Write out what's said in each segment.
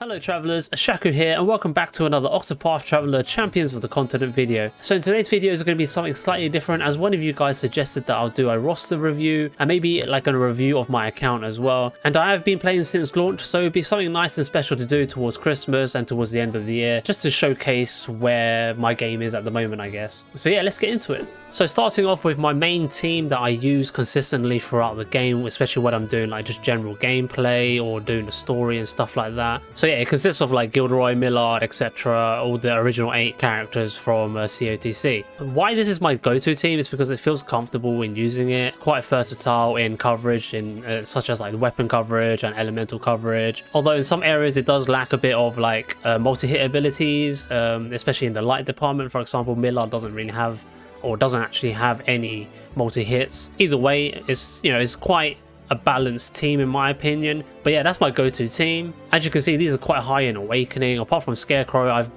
Hello travellers, Shaku here and welcome back to another Octopath Traveler Champions of the Continent video. So in today's video is going to be something slightly different, as one of you guys suggested that I'll do a roster review and maybe like a review of my account as well. And I have been playing since launch, so it'd be something nice and special to do towards Christmas and towards the end of the year, just to showcase where my game is at the moment, I guess. So yeah, let's get into it. So starting off with my main team that I use consistently throughout the game, especially when I'm doing like just general gameplay or doing the story and stuff like that. So yeah, it consists of like Gilderoy, Millard, etc. All the original 8 characters from CoTC. Why this is my go-to team is because it feels comfortable in using it, quite versatile in coverage, in such as like weapon coverage and elemental coverage. Although in some areas it does lack a bit of like multi-hit abilities, especially in the light department. For example, Millard doesn't really have, or doesn't actually have, any multi-hits. Either way, it's quite a balanced team in my opinion. But yeah, that's my go-to team. As you can see, these are quite high in Awakening. Apart from Scarecrow, I've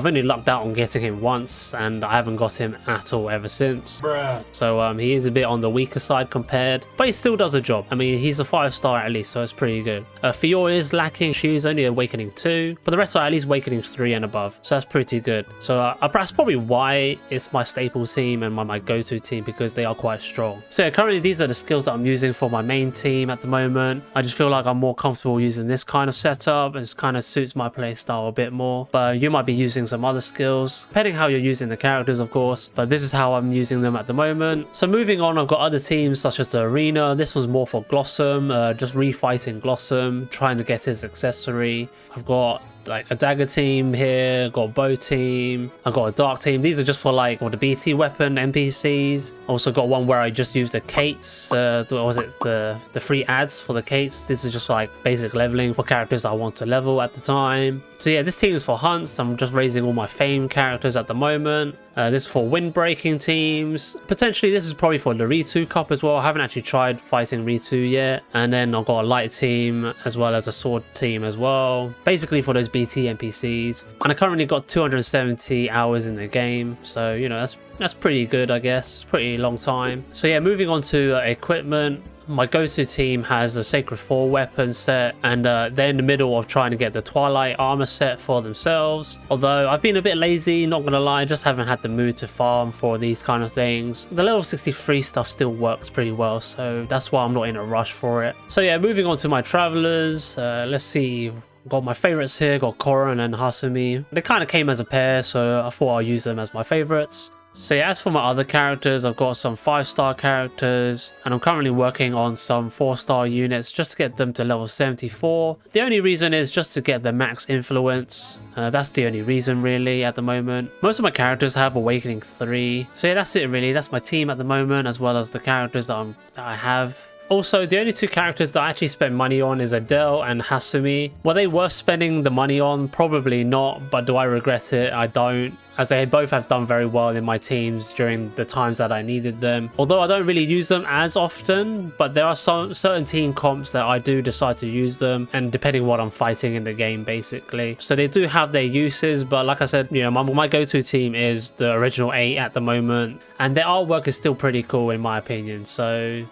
only lucked out on getting him once, and I haven't got him at all ever since. Bruh. So he is a bit on the weaker side compared, but he still does a job. I mean, he's a 5-star at least, so it's pretty good. Fiora is lacking. She's only Awakening 2, but the rest are at least Awakening 3 and above, so that's pretty good. So that's probably why it's my staple team and my go-to team, because they are quite strong. So yeah, currently these are the skills that I'm using for my main team at the moment. I just feel like I'm more comfortable using this kind of setup, and it kind of suits my playstyle a bit more. But you might be using some other skills depending how you're using the characters, of course, but this is how I'm using them at the moment. So moving on, I've got other teams such as the Arena. This one's more for Glossom, just refighting Glossom, trying to get his accessory. I've got like a dagger team here, got a bow team, I've got a dark team. These are just for like the BT weapon NPCs. Also got one where I just use the Kates, what was it, the free ads for the Kates. This is just like basic leveling for characters that I want to level at the time. So yeah, this team is for hunts. I'm just raising all my fame characters at the moment. This is for windbreaking teams. Potentially this is probably for the Ri'tu Cup as well. I haven't actually tried fighting Ri'tu yet. And then I've got a light team as well as a sword team as well, basically for those BT NPCs. And I currently got 270 hours in the game, so you know, that's pretty good, I guess. Pretty long time. So yeah, moving on to equipment. My go-to team has the Sacred 4 weapon set, and they're in the middle of trying to get the Twilight armor set for themselves. Although I've been a bit lazy, not gonna lie, just haven't had the mood to farm for these kind of things. The level 63 stuff still works pretty well, so that's why I'm not in a rush for it. So yeah, moving on to my travelers. Let's see. Got my favorites here, got Koran and Hasumi. They kind of came as a pair, so I thought I'll use them as my favorites. So yeah, as for my other characters, I've got some 5-star characters, and I'm currently working on some 4-star units just to get them to level 74. The only reason is just to get the max influence. That's the only reason really at the moment. Most of my characters have Awakening 3. So yeah, that's it really. That's my team at the moment, as well as the characters that I have. Also, the only 2 characters that I actually spent money on is Adele and Hasumi. Were they worth spending the money on? Probably not, but do I regret it? I don't, as they both have done very well in my teams during the times that I needed them. Although I don't really use them as often, but there are some certain team comps that I do decide to use them, and depending what I'm fighting in the game basically. So they do have their uses, but like I said, you know, my go-to team is the original 8 at the moment, and their artwork is still pretty cool in my opinion. So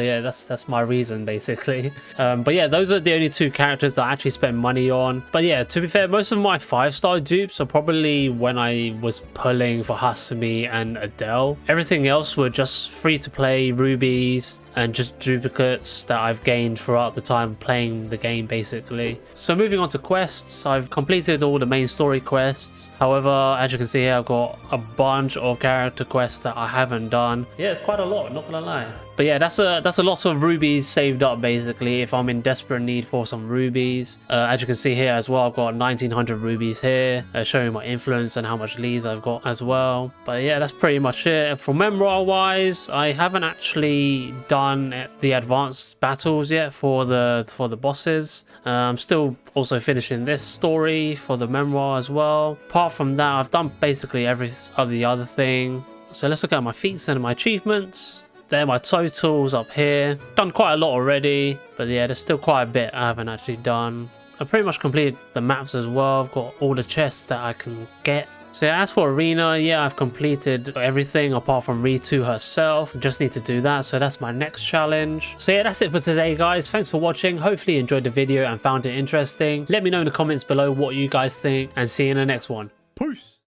yeah, that's my reason basically. But yeah, those are the only 2 characters that I actually spent money on. But yeah, to be fair, most of my 5-star dupes are probably when I was pulling for Hasumi and Adele. Everything else were just free to play rubies and just duplicates that I've gained throughout the time playing the game basically. So moving on to quests, I've completed all the main story quests. However, as you can see here, I've got a bunch of character quests that I haven't done. Yeah, it's quite a lot, not gonna lie. But yeah, that's a lot of rubies saved up basically if I'm in desperate need for some rubies. As you can see here as well, I've got 1900 rubies here, showing my influence and how much leads I've got as well. But yeah, that's pretty much it. For memoir wise, I haven't actually done the advanced battles yet for the bosses. I'm still also finishing this story for the memoir as well. Apart from that, I've done basically every other thing. So let's look at my feats and my achievements. There are my totals up here. Done quite a lot already, but yeah, there's still quite a bit I haven't actually done. I've pretty much completed the maps as well. I've got all the chests that I can get So yeah, as for arena, yeah, I've completed everything apart from Ri'tu herself. Just need to do that, so that's my next challenge. So yeah, that's it for today, guys. Thanks for watching. Hopefully you enjoyed the video and found it interesting. Let me know in the comments below what you guys think, and see you in the next one. Peace.